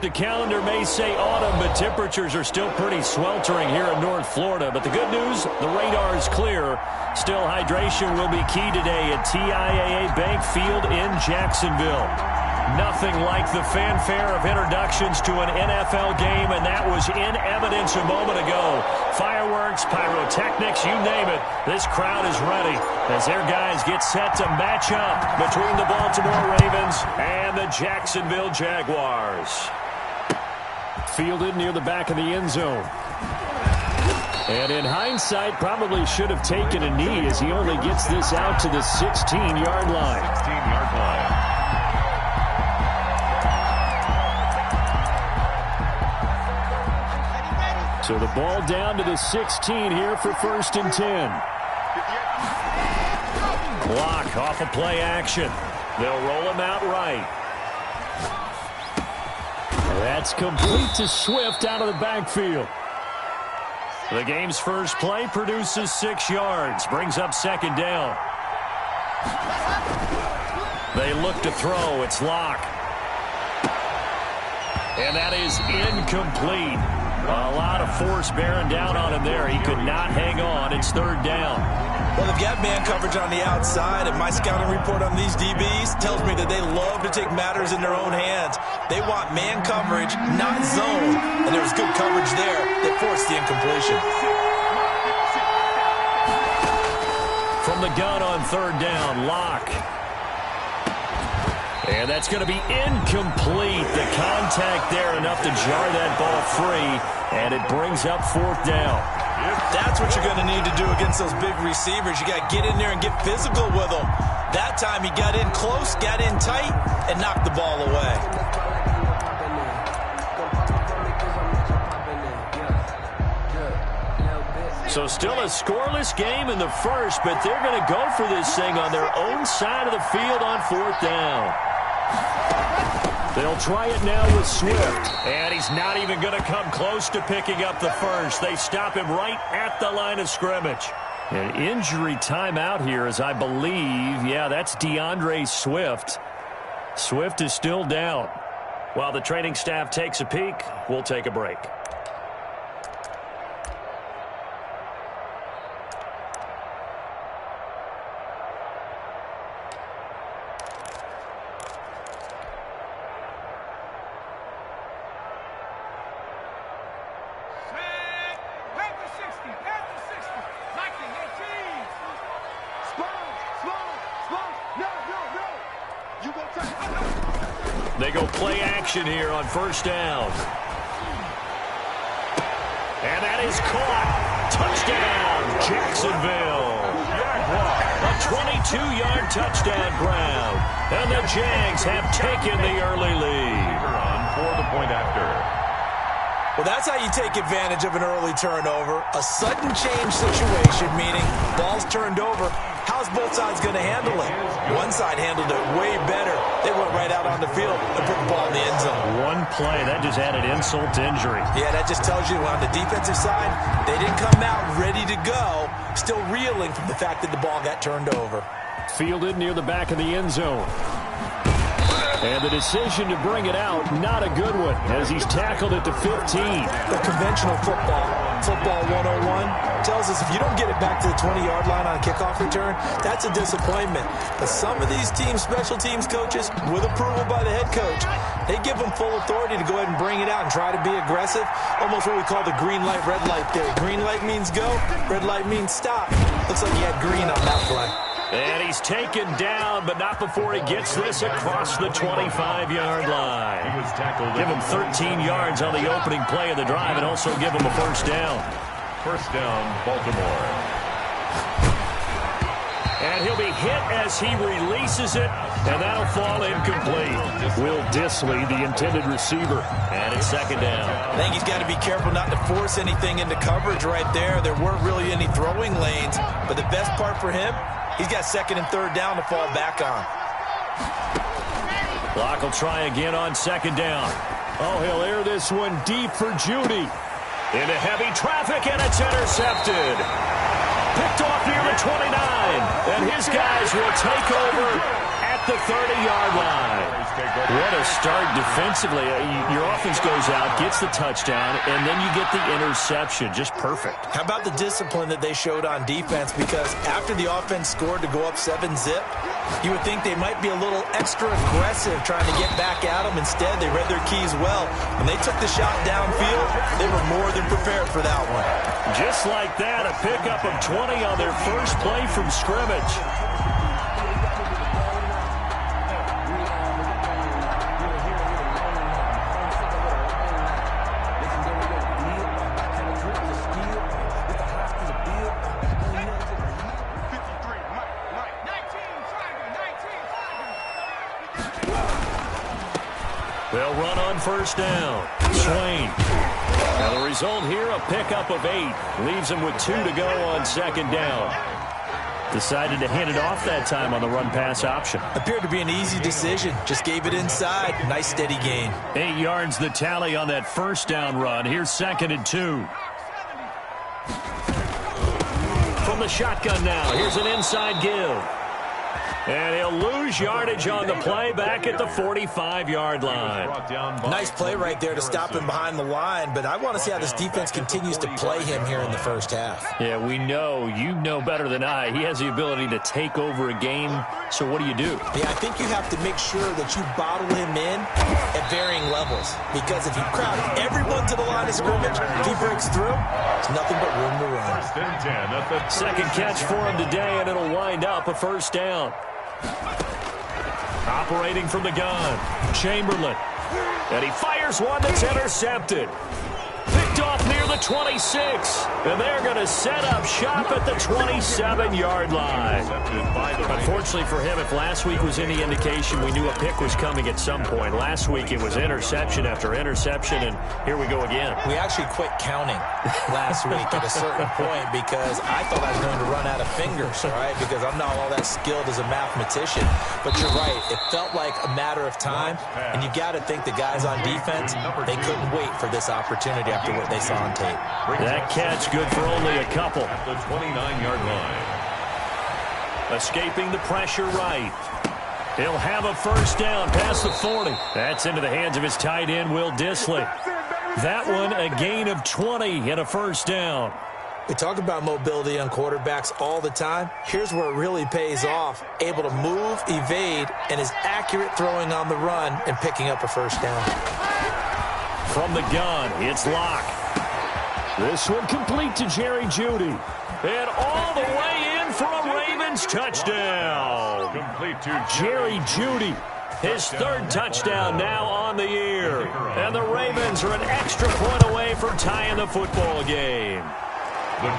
The calendar may say autumn, but temperatures are still pretty sweltering here in North Florida. But the good news, the radar is clear. Still, hydration will be key today at TIAA Bank Field in Jacksonville. Nothing like the fanfare of introductions to an NFL game, and that was in evidence a moment ago. Fireworks, pyrotechnics, you name it. This crowd is ready as their guys get set to match up between the Baltimore Ravens and the Jacksonville Jaguars. Fielded near the back of the end zone. And in hindsight, probably should have taken a knee as he only gets this out to the 16-yard line. 16-yard line. So the ball down to the 16 here for 1st and 10. Block off a play action. They'll roll him out right. That's complete to Swift out of the backfield. The game's first play produces 6 yards. Brings up 2nd down. They look to throw. It's Locke. And that is incomplete. A lot of force bearing down on him there. He could not hang on. It's 3rd down. Well, they've got man coverage on the outside, and my scouting report on these DBs tells me that they love to take matters in their own hands. They want man coverage, not zone, and there was good coverage there that forced the incompletion. From the gun on 3rd down, Locke. And that's going to be incomplete. The contact there enough to jar that ball free, and it brings up 4th down. That's what you're going to need to do against those big receivers. You got to get in there and get physical with them. That time he got in close, got in tight, and knocked the ball away. So still a scoreless game in the first, but they're going to go for this thing on their own side of the field on 4th down. They'll try it now with Swift. And he's not even going to come close to picking up the first. They stop him right at the line of scrimmage. An injury timeout here as I believe, yeah, that's DeAndre Swift. Swift is still down. While the training staff takes a peek, we'll take a break. They go play action here on 1st down. And that is caught. Touchdown, Jacksonville. A 22-yard touchdown ground. And the Jags have taken the early lead. For the point after. Well, that's how you take advantage of an early turnover. A sudden change situation, meaning ball's turned over. How's both sides going to handle it? One side handled it way better. They went right out on the field and put the ball in the end zone. One play, that just added insult to injury. Yeah, that just tells you on the defensive side, they didn't come out ready to go, still reeling from the fact that the ball got turned over. Fielded near the back of the end zone. And the decision to bring it out, not a good one, as he's tackled at the 15. The conventional football 101, tells us if you don't get it back to the 20-yard line on a kickoff return, that's a disappointment. But some of these teams, special teams coaches, with approval by the head coach, they give them full authority to go ahead and bring it out and try to be aggressive. Almost what we call the green light, red light theory. Green light means go, red light means stop. Looks like he had green on that play. And he's taken down, but not before he gets this across the 25-yard line. Give him 13 yards on the opening play of the drive and also give him a 1st down. 1st down, Baltimore. And he'll be hit as he releases it, and that'll fall incomplete. Will Disley, the intended receiver, and it's 2nd down. I think he's got to be careful not to force anything into coverage right there. There weren't really any throwing lanes, but the best part for him, he's got 2nd and 3rd down to fall back on. Locke will try again on 2nd down. Oh, he'll air this one deep for Judy. Into heavy traffic, and it's intercepted. Picked off near the 29, and his guys will take over at the 30-yard line. What a start defensively. Your offense goes out, gets the touchdown, and then you get the interception. Just perfect. How about the discipline that they showed on defense? Because after the offense scored to go up 7-zip, you would think they might be a little extra aggressive trying to get back at them. Instead, they read their keys well. When they took the shot downfield, they were more than prepared for that one. Just like that, a pickup of 20 on their first play from scrimmage. They'll run on first down. Swain. Now the result here, a pickup of 8. Leaves them with 2 to go on second down. Decided to hand it off that time on the run-pass option. Appeared to be an easy decision. Just gave it inside. Nice steady gain. 8 yards the tally on that first down run. Here's 2nd and 2. From the shotgun now, here's an inside give. And he'll lose yardage on the play back at the 45-yard line. Nice play right there to stop him behind the line, but I want to see how this defense continues to play him here in the first half. Yeah, we know. You know better than I. He has the ability to take over a game, so what do you do? Yeah, I think you have to make sure that you bottle him in at varying levels, because if you crowd everyone to the line of scrimmage, if he breaks through, there's nothing but room to run. Second catch for him today, and it'll wind up a first down. Operating from the gun, Chamberlain. And he fires one that's intercepted. Picked off near the 26. And they're going to set up shop at the 27-yard line. Unfortunately for him, if last week was any indication, we knew a pick was coming at some point. Last week it was interception after interception, and here we go again. We actually quit counting last week at a certain point because I thought I was going to run out of fingers, right? Because I'm not all that skilled as a mathematician. But you're right. It felt like a matter of time, and you got to think the guys on defense, they couldn't wait for this opportunity after what they saw on tape. That catch good for only a couple. At the 29-yard line. Escaping the pressure right. He'll have a first down past the 40. That's into the hands of his tight end, Will Dissly. That one, a gain of 20 and a first down. We talk about mobility on quarterbacks all the time. Here's where it really pays off. Able to move, evade, and is accurate throwing on the run and picking up a first down. From the gun, it's Locke. This one complete to Jerry Jeudy. And all the way in for a Ravens touchdown. Complete to Jerry Jeudy. His third touchdown now on the year. And the Ravens are an extra point away from tying the football game.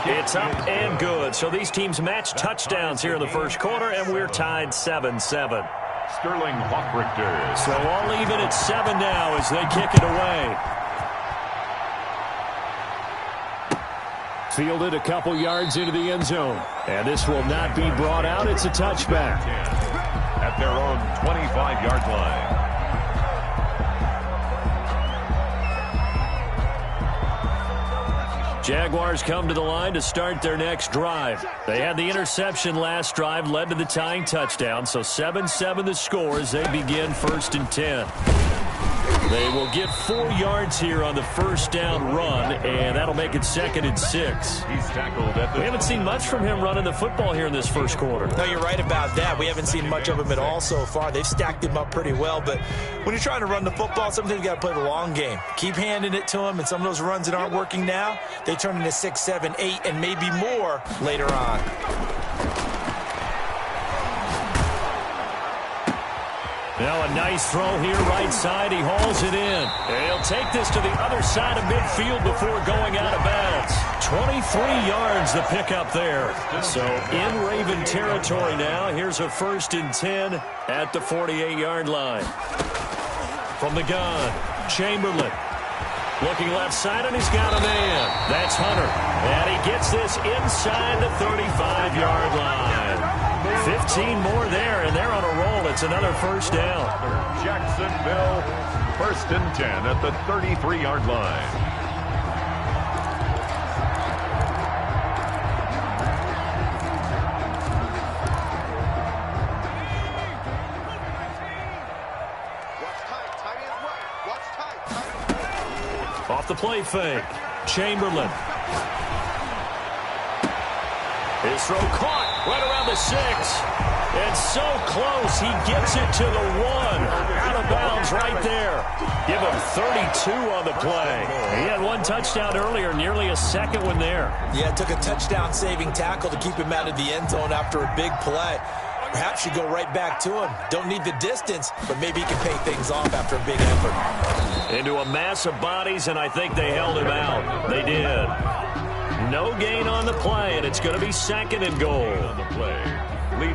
It's up and good. So these teams match touchdowns here in the first quarter, and we're tied 7-7. Sterling Hawkrichter. So all even at 7 now as they kick it away. Fielded a couple yards into the end zone. And this will not be brought out. It's a touchback. At their own 25-yard line. Jaguars come to the line to start their next drive. They had the interception last drive, led to the tying touchdown. So 7-7 the score as they begin 1st and 10. They will get 4 yards here on the first down run, and that'll make it 2nd and 6. He's tackled at the... We haven't seen much from him running the football here in this first quarter. No, you're right about that. We haven't seen much of him at all so far. They've stacked him up pretty well, but when you're trying to run the football, sometimes you got to play the long game. Keep handing it to him, and some of those runs that aren't working now, they turn into 6, 7, 8, and maybe more later on. Now a nice throw here, right side. He hauls it in. And he'll take this to the other side of midfield before going out of bounds. 23 yards the pickup there. So in Raven territory now. Here's a 1st and 10 at the 48-yard line. From the gun, Chamberlain. Looking left side, and he's got a man. That's Hunter. And he gets this inside the 35-yard line. 15 more there, and they're on a roll. It's another first down. Jacksonville, 1st and 10 at the 33-yard line. Off the play fake. Chamberlain. His throw caught right around the 6. And so close, he gets it to the 1. Out of bounds right there. Give him 32 on the play. He had one touchdown earlier, nearly a second one there. Yeah, it took a touchdown-saving tackle to keep him out of the end zone after a big play. Perhaps you go right back to him. Don't need the distance, but maybe he can pay things off after a big effort. Into a mass of bodies, and I think they held him out. They did. No gain on the play, and it's going to be 2nd and goal.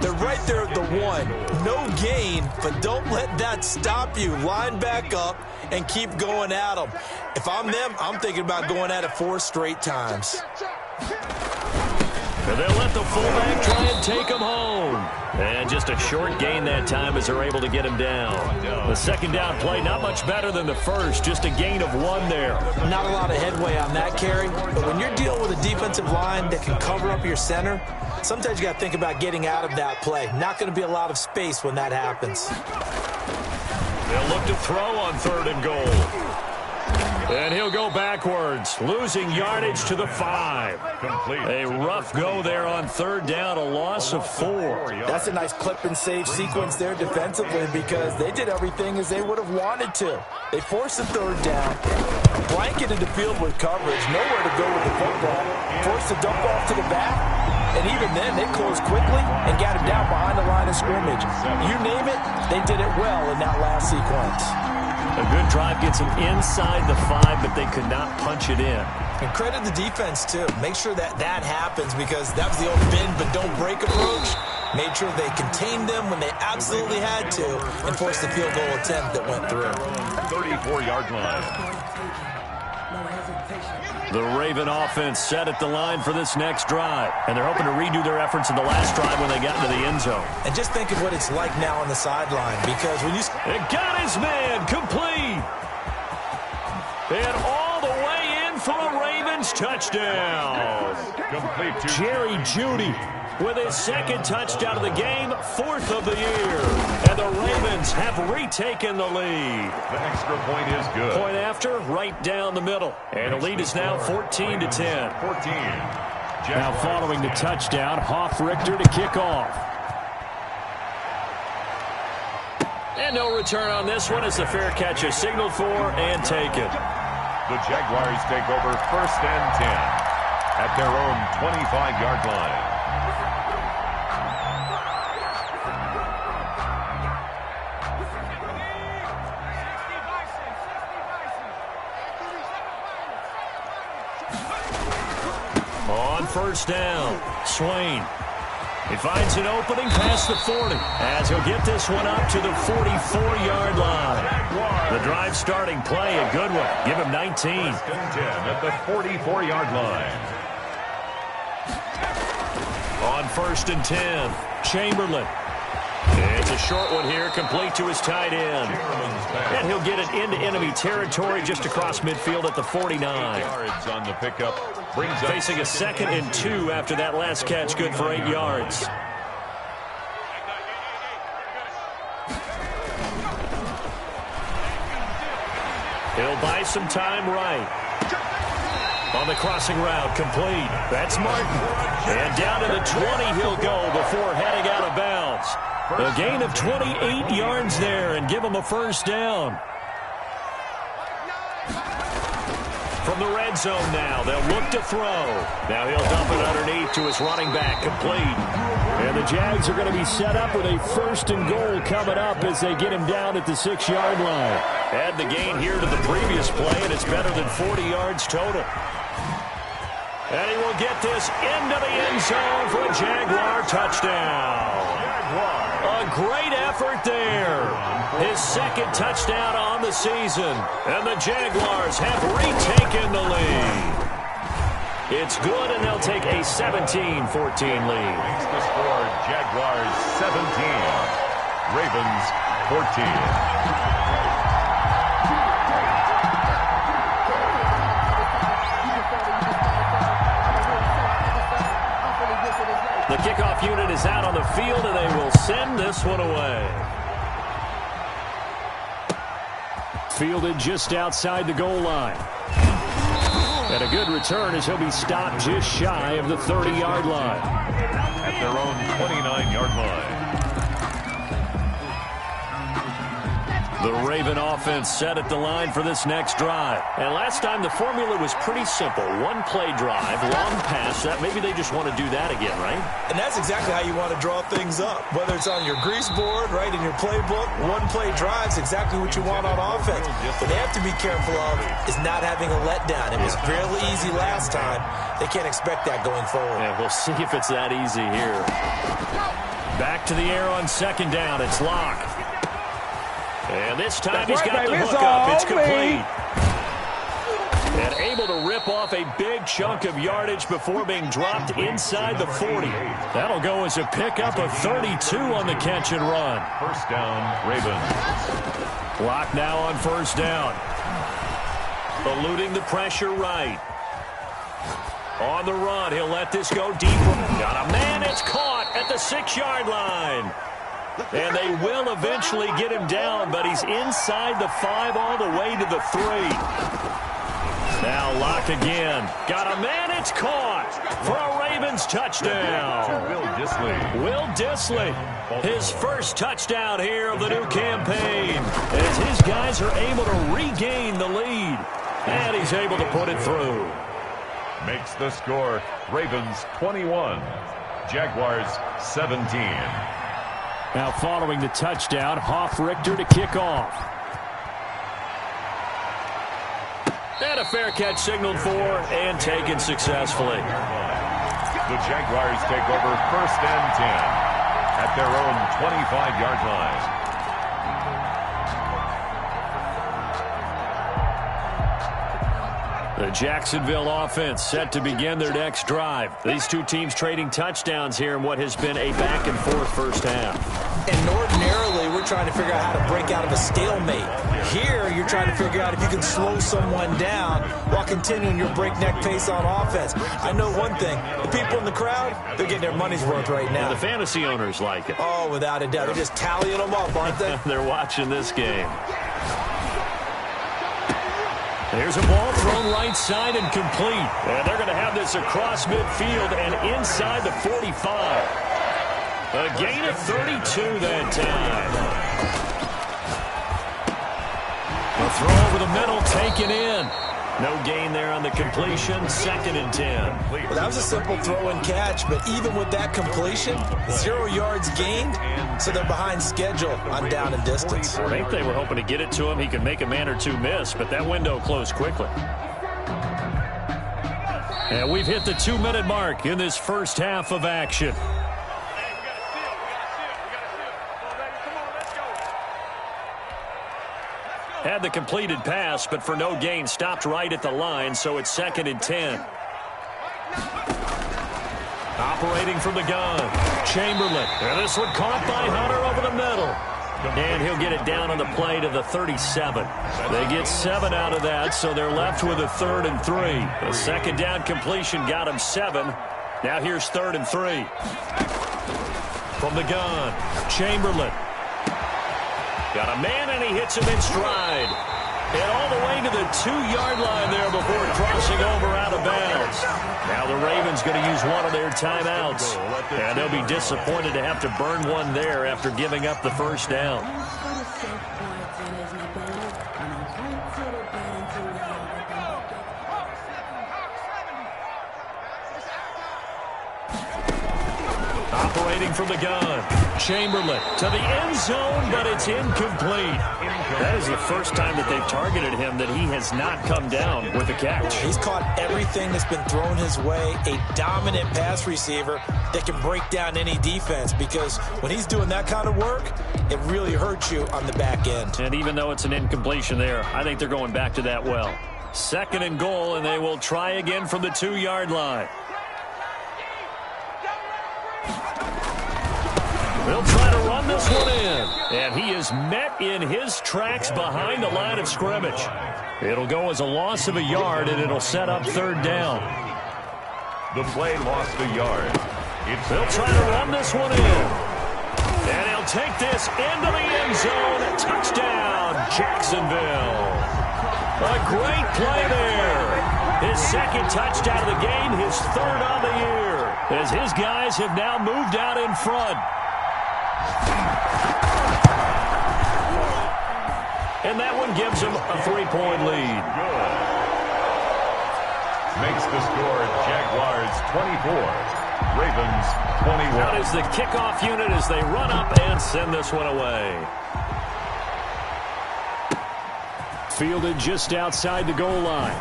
They're right there at the 1. No gain, but don't let that stop you. Line back up and keep going at them. If I'm them, I'm thinking about going at it 4 straight times. And they'll let the fullback try and take him home. And just a short gain that time as they're able to get him down. The 2nd down play, not much better than the first. Just a gain of 1 there. Not a lot of headway on that carry, but when you're dealing with a defensive line that can cover up your center, sometimes you got to think about getting out of that play. Not going to be a lot of space when that happens. They'll look to throw on 3rd and goal. And he'll go backwards, losing yardage to the 5. A rough go there on 3rd down, a loss of 4. That's a nice clip and save sequence there defensively because they did everything as they would have wanted to. They forced the 3rd down, blanketed the field with coverage, nowhere to go with the football, forced the dump off to the back, and even then they closed quickly and got him down behind the line of scrimmage. You name it, they did it well in that last sequence. A good drive gets them inside the 5, but they could not punch it in. And credit the defense, too. Make sure that happens because that was the old bend but don't break approach. Made sure they contained them when they absolutely had to and forced the field goal attempt that went through. 34-yard line. The Raven offense set at the line for this next drive. And they're hoping to redo their efforts in the last drive when they got into the end zone. And just think of what it's like now on the sideline because when you... It got his man complete. And all the way in for a Ravens touchdown. Complete to Jerry Jeudy with his 2nd touchdown of the game, 4th of the year. And the Ravens have retaken the lead. the extra point is good. Point after, right down the middle. And the lead is now 14-10. 14. Now following the touchdown, Hoff-Richter to kick off. And no return on this one as the fair catch is signaled for and taken. The Jaguars take over 1st and 10 at their own 25-yard line. On 1st down, Swain. He finds an opening past the 40 as he'll get this one up to the 44-yard line. The drive starting play, a good one. Give him 19. 10 at the 44-yard line. On 1st and 10, Chamberlain. It's a short one here, complete to his tight end. And he'll get it into enemy territory just across midfield at the 49. Yards on the pickup. Facing a 2nd and 2 after that last catch, good for 8 yards. He'll buy some time right. On the crossing route, complete. That's Martin. And down to the 20 he'll go before heading out of bounds. A gain of 28 yards there and give him a 1st down. From the red zone now, they'll look to throw. Now he'll dump it underneath to his running back, complete. And the Jags are going to be set up with a 1st and goal coming up as they get him down at the 6-yard line. Add the gain here to the previous play, and it's better than 40 yards total. And he will get this into the end zone for a Jaguar touchdown. A great effort there. His 2nd touchdown on the season. And the Jaguars have retaken the lead. It's good, and they'll take a 17-14 lead. Makes the score Jaguars 17, Ravens 14. The kickoff unit is out on the field, and they will send this one away. fielded just outside the goal line. And a good return as he'll be stopped just shy of the 30-yard line. At their own 29-yard line. The Raven offense set at the line for this next drive. And last time the formula was pretty simple. One-play drive, long pass. Maybe they just want to do that again, right? And that's exactly how you want to draw things up. Whether it's on your grease board, right, in your playbook, one-play drive is exactly what you want on offense. What they have to be careful of is not having a letdown. It was fairly easy last time. They can't expect that going forward. Yeah, we'll see if it's that easy here. Back to the air on second down. It's Locke. And this time he's got the hook up. It's complete. And able to rip off a big chunk of yardage before being dropped inside the 40. That'll go as a pickup of 32 on the catch and run. First down, Ravens. Clock now on first down. Eluding the pressure right. On the run, he'll let this go deeper. Got a man, it's caught at the 6-yard line. And they will eventually get him down, but he's inside the 5 all the way to the 3. Now Locke again. Got a man, it's caught for a Ravens touchdown. Will Dissly, his first touchdown here of the new campaign, as his guys are able to regain the lead. And he's able to put it through. Makes the score Ravens 21, Jaguars 17. Now following the touchdown, Hoff-Richter to kick off. And a fair catch signaled for and taken successfully. The Jaguars take over first and 10 at their own 25-yard line. The Jacksonville offense set to begin their next drive. These two teams trading touchdowns here in what has been a back-and-forth first half. And ordinarily, we're trying to figure out how to break out of a stalemate. Here, you're trying to figure out if you can slow someone down while continuing your breakneck pace on offense. I know one thing. The people in the crowd, they're getting their money's worth right now. And the fantasy owners like it. Oh, without a doubt. They're just tallying them up, aren't they? They're watching this game. There's a ball thrown right side and complete. And they're going to have this across midfield and inside the 45. A gain of 32 that time. A throw over the middle taken in. No gain there on the completion. Second and 10. Well, that was a simple throw and catch, but even with that completion, 0 yards gained, so they're behind schedule on down and distance. I think they were hoping to get it to him. He could make a man or two miss, but that window closed quickly. And we've hit the 2-minute mark in this first half of action. Had the completed pass, but for no gain, stopped right at the line, so it's second and 10. Operating from the gun, Chamberlain. And this one caught by Hunter over the middle. And he'll get it down on the play to the 37. They get 7 out of that, so they're left with a 3rd and 3. The second down completion got him 7. Now here's 3rd and 3. From the gun, Chamberlain. Got a man, and he hits him in stride. And all the way to the 2-yard line there before crossing over out of bounds. Now the Ravens going to use one of their timeouts. And they'll be disappointed to have to burn one there after giving up the first down. Operating from the gun, Chamberlain to the end zone, but it's incomplete. That is the first time that they've targeted him that he has not come down with a catch. He's caught everything that's been thrown his way, a dominant pass receiver that can break down any defense, because when he's doing that kind of work, it really hurts you on the back end. And even though it's an incompletion there, I think they're going back to that well. Second and goal, and they will try again from the 2-yard line. They'll try to run this one in. And he is met in his tracks behind the line of scrimmage. It'll go as a loss of a yard, and it'll set up 3rd down. The play lost a yard. They'll try to run this one in. And he'll take this into the end zone. Touchdown, Jacksonville. A great play there. His second touchdown of the game, his third on the year, as his guys have now moved out in front. And that one gives him a 3-point lead. Good. Makes the score Jaguars 24, Ravens 21. Out is the kickoff unit as they run up and send this one away. Fielded just outside the goal line.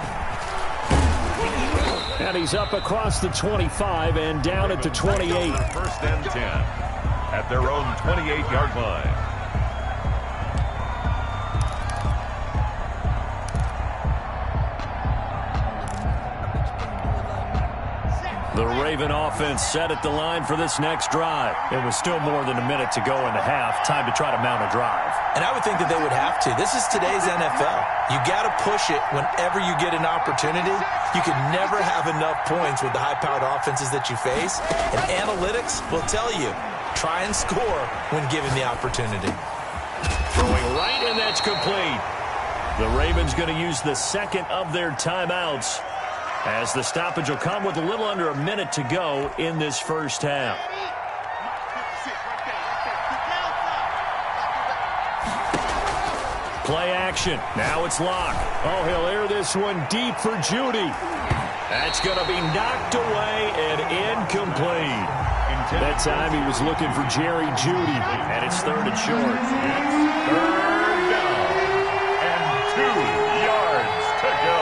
And he's up across the 25 and down at the 28. First and 10 at their own 28-yard line. The Raven offense set at the line for this next drive. It was still more than a minute to go in the half. Time to try to mount a drive. And I would think that they would have to. This is today's NFL. You got to push it whenever you get an opportunity. You can never have enough points with the high-powered offenses that you face. And analytics will tell you, try and score when given the opportunity. Throwing right, and that's complete. The Ravens going to use the second of their timeouts, as the stoppage will come with a little under a minute to go in this first half. Play action. Now it's Locke. Oh, he'll air this one deep for Judy. That's going to be knocked away and incomplete. That time he was looking for Jerry Judy, and it's third and short. Third down and 2 yards to go.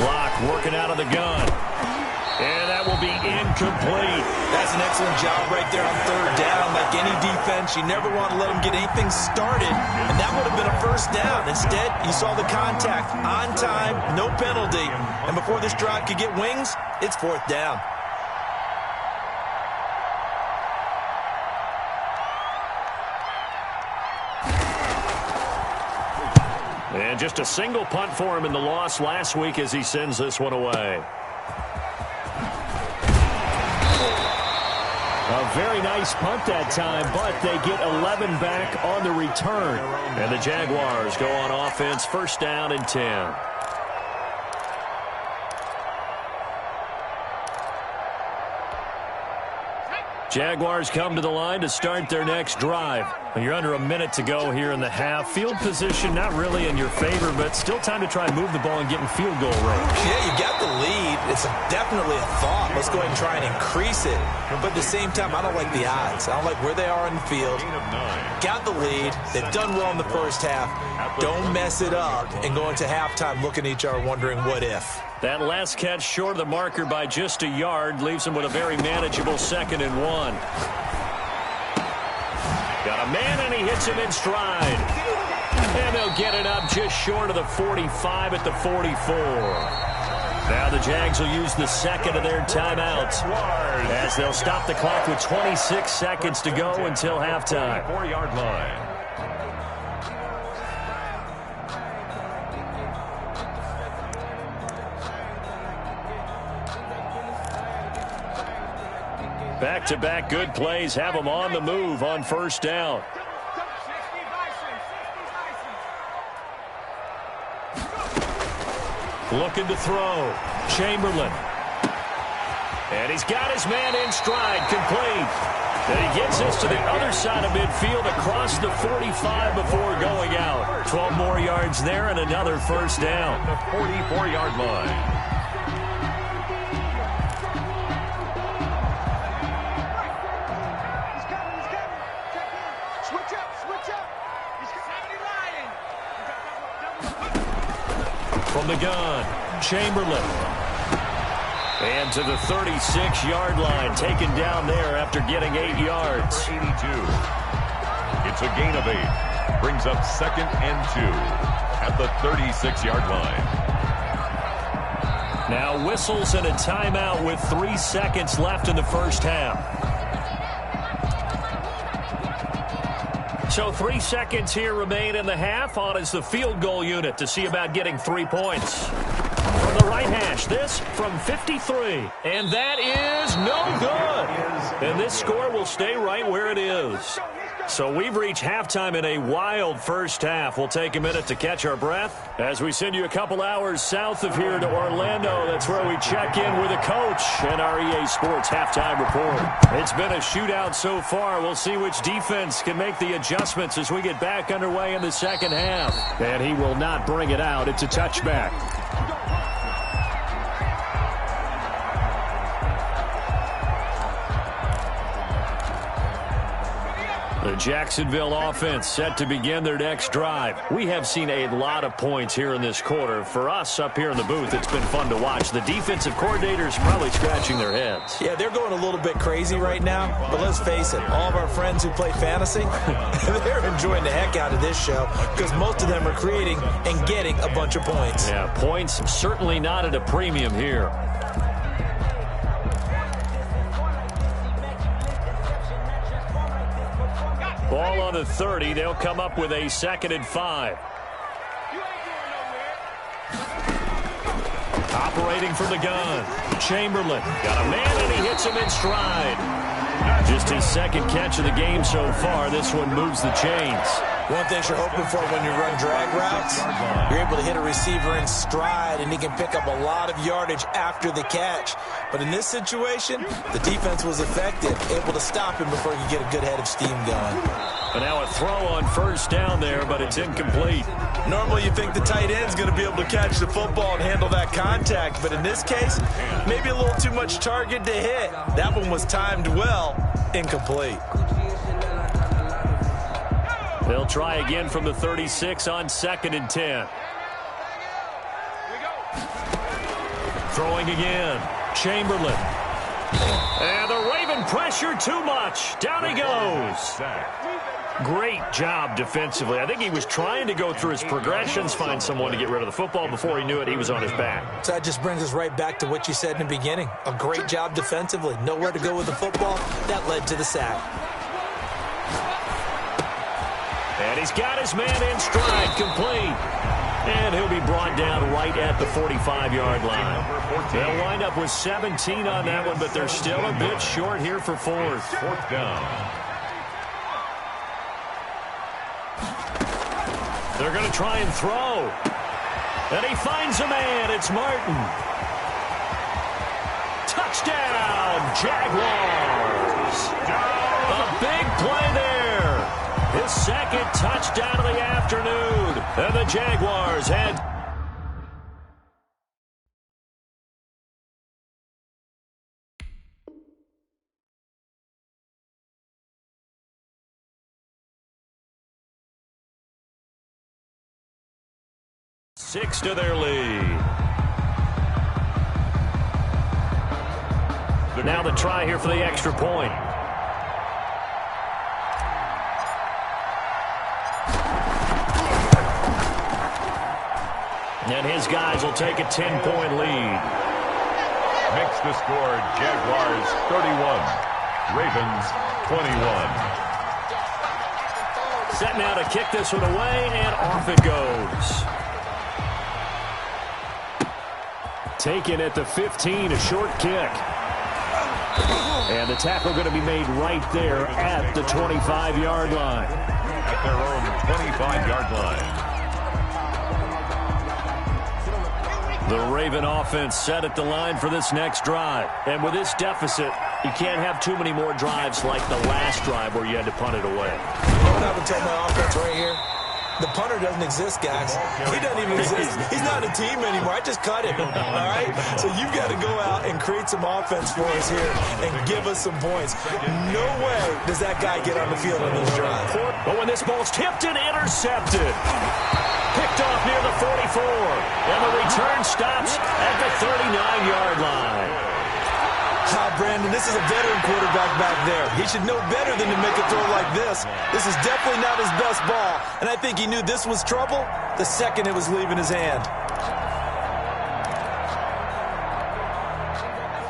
Locke working out of the gun. And that will be incomplete. That's an excellent job right there on third down. Like any defense, you never want to let them get anything started. And that would have been a first down. Instead, you saw the contact on time, no penalty. And before this drive could get wings, it's fourth down. And just a single punt for him in the loss last week as he sends this one away. A very nice punt that time, but they get 11 back on the return. And the Jaguars go on offense, first down and 10. Jaguars come to the line to start their next drive. You're under a minute to go here in the half. Field position not really in your favor, but still time to try and move the ball and get in field goal range. Yeah, you got the lead. It's definitely a thought. Let's go ahead and try and increase it. But at the same time, I don't like the odds. I don't like where they are in the field. Got the lead. They've done well in the first half. Don't mess it up and go into halftime looking at each other wondering what if. That last catch short of the marker by just a yard leaves him with a very manageable 2nd and 1. Got a man, and he hits him in stride. And they'll get it up just short of the 45 at the 44. Now the Jags will use the second of their timeouts as they'll stop the clock with 26 seconds to go until halftime. 4-yard line. Back-to-back good plays have them on the move on first down. Looking to throw. Chamberlain. And he's got his man in stride, complete. And he gets this to the other side of midfield across the 45 before going out. 12 more yards there and another first down. The 44-yard line. From the gun, Chamberlain. And to the 36-yard line, taken down there after getting 8 yards. 82. It's a gain of 8. Brings up 2nd and 2 at the 36-yard line. Now whistles and a timeout with 3 seconds left in the first half. So 3 seconds here remain in the half. On is the field goal unit to see about getting 3 points. From the right hash. This from 53. And that is no good. And this score will stay right where it is. So we've reached halftime in a wild first half. We'll take a minute to catch our breath as we send you a couple hours south of here to Orlando. That's where we check in with a coach and our EA Sports halftime report. It's been a shootout so far. We'll see which defense can make the adjustments as we get back underway in the second half. And he will not bring it out. It's a touchback. The Jacksonville offense set to begin their next drive. We have seen a lot of points here in this quarter. For us up here in the booth, it's been fun to watch. The defensive coordinators probably scratching their heads. Yeah, they're going a little bit crazy right now, but let's face it, all of our friends who play fantasy, they're enjoying the heck out of this show because most of them are creating and getting a bunch of points. Yeah, points certainly not at a premium here. Ball on the 30. They'll come up with a 2nd and 5. Operating from the gun. Chamberlain got a man, and he hits him in stride. Just his 2nd catch of the game so far. This one moves the chains. One thing you're hoping for when you run drag routes, you're able to hit a receiver in stride, and he can pick up a lot of yardage after the catch. But in this situation, the defense was effective, able to stop him before he could get a good head of steam going. And now a throw on 1st down there, but it's incomplete. Normally you think the tight end's going to be able to catch the football and handle that contact, but in this case, maybe a little too much target to hit. That one was timed well, incomplete. They'll try again from the 36 on 2nd and 10. Throwing again. Chamberlain. And the Raven pressure too much. Down he goes. Great job defensively. I think he was trying to go through his progressions, find someone to get rid of the football. Before he knew it, he was on his back. So that just brings us right back to what you said in the beginning. A great job defensively. Nowhere to go with the football. That led to the sack. And he's got his man in stride, complete. And he'll be brought down right at the 45-yard line. They'll wind up with 17 on that one, but they're still a bit short here for 4th. 4th down. They're going to try and throw. And he finds a man. It's Martin. Touchdown, Jaguars. A big play there. His 2nd touchdown of the afternoon. And the Jaguars had... six to their lead. Now the try here for the extra point. And his guys will take a 10-point lead. Makes the score Jaguars 31, Ravens 21. Set now to kick this one away, and off it goes. Taken at the 15, a short kick. And the tackle going to be made right there at the 25-yard line. At their own 25-yard line. The Raven offense set at the line for this next drive. And with this deficit, you can't have too many more drives like the last drive where you had to punt it away. You know what I would tell my offense right here? The punter doesn't exist, guys. He doesn't even exist. He's not a team anymore. I just cut him, all right? So you've got to go out and create some offense for us here and give us some points. No way does that guy get on the field on this drive. But when this ball's tipped and intercepted. Picked off near the 44. And the return stops at the 39-yard line. Brandon, this is a veteran quarterback back there. He should know better than to make a throw like this. This is definitely not his best ball. And I think he knew this was trouble the second it was leaving his hand.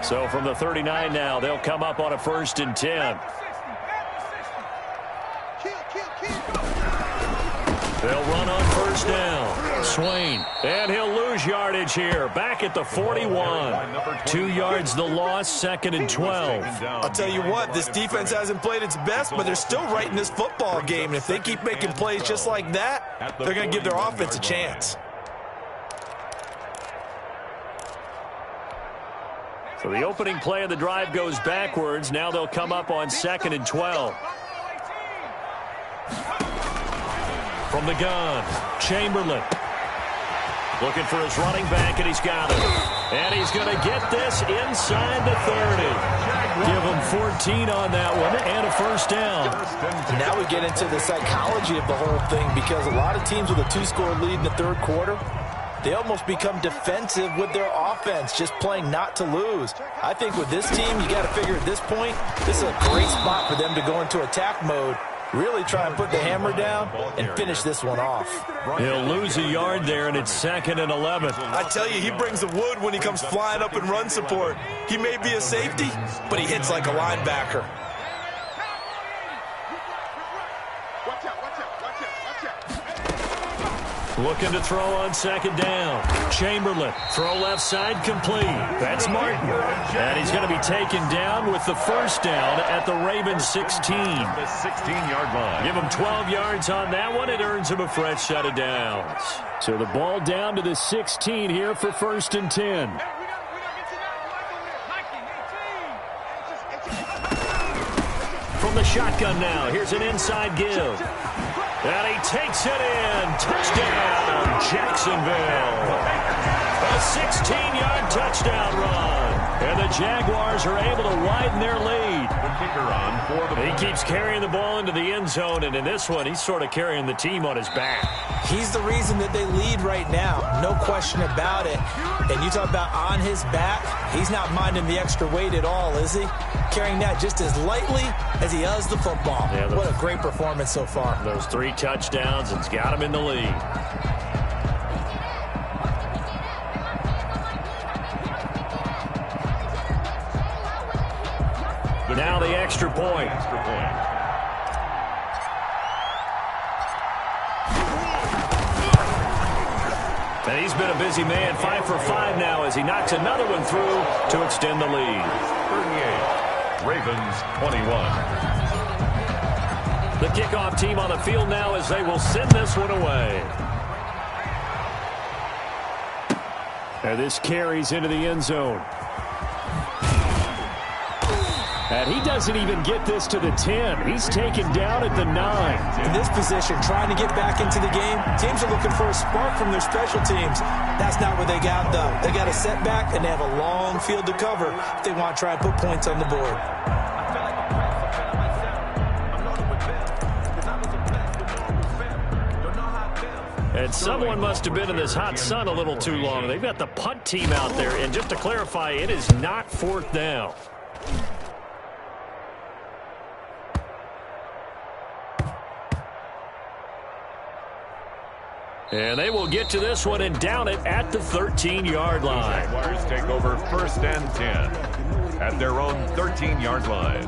So from the 39 now, they'll come up on a 1st and 10. They'll run on 1st down. Swain. And he'll lose yardage change here. Back at the 41. 2 yards the loss, 2nd and 12. I'll tell you what, this defense hasn't played its best, but they're still right in this football game. And if they keep making plays just like that, they're going to give their offense a chance. So the opening play of the drive goes backwards. Now they'll come up on 2nd and 12. From the gun, Chamberlain. Looking for his running back, and he's got it. And he's going to get this inside the 30. Give him 14 on that one and a first down. And now we get into the psychology of the whole thing, because a lot of teams with a 2-score lead in the third quarter, they almost become defensive with their offense, just playing not to lose. I think with this team, you got to figure at this point, this is a great spot for them to go into attack mode, really try and put the hammer down and finish this one off. He'll lose a yard there, and it's 2nd and 11. I tell you, he brings the wood when he comes flying up in run support. He may be a safety, but he hits like a linebacker. Looking to throw on 2nd down. Chamberlain, throw left side, complete. That's Martin. And he's going to be taken down with the first down at the Ravens 16. The 16-yard line. Give him 12 yards on that one. It earns him a fresh set of downs. So the ball down to the 16 here for 1st and 10. From the shotgun now, here's an inside give. And he takes it in. Touchdown, Jacksonville. A 16-yard touchdown run. And the Jaguars are able to widen their lead. The kicker on for the... He keeps carrying the ball into the end zone, and in this one, he's sort of carrying the team on his back. He's the reason that they lead right now, no question about it. And you talk about on his back, he's not minding the extra weight at all, is he? Carrying that just as lightly as he does the football. Yeah, what a great performance so far. Those 3 touchdowns, it's got him in the lead. Now the extra point. And he's been a busy man, 5 for 5 now as he knocks another one through to extend the lead. 38, Ravens 21. The kickoff team on the field now as they will send this one away. And this carries into the end zone. And he doesn't even get this to the 10. He's taken down at the 9. In this position, trying to get back into the game, teams are looking for a spark from their special teams. That's not what they got, though. They got a setback, and they have a long field to cover if they want to try and put points on the board. And someone must have been in this hot sun a little too long. They've got the punt team out there, and just to clarify, it is not 4th down. And they will get to this one and down it at the 13-yard line. Jaguars take over 1st and 10 at their own 13-yard line.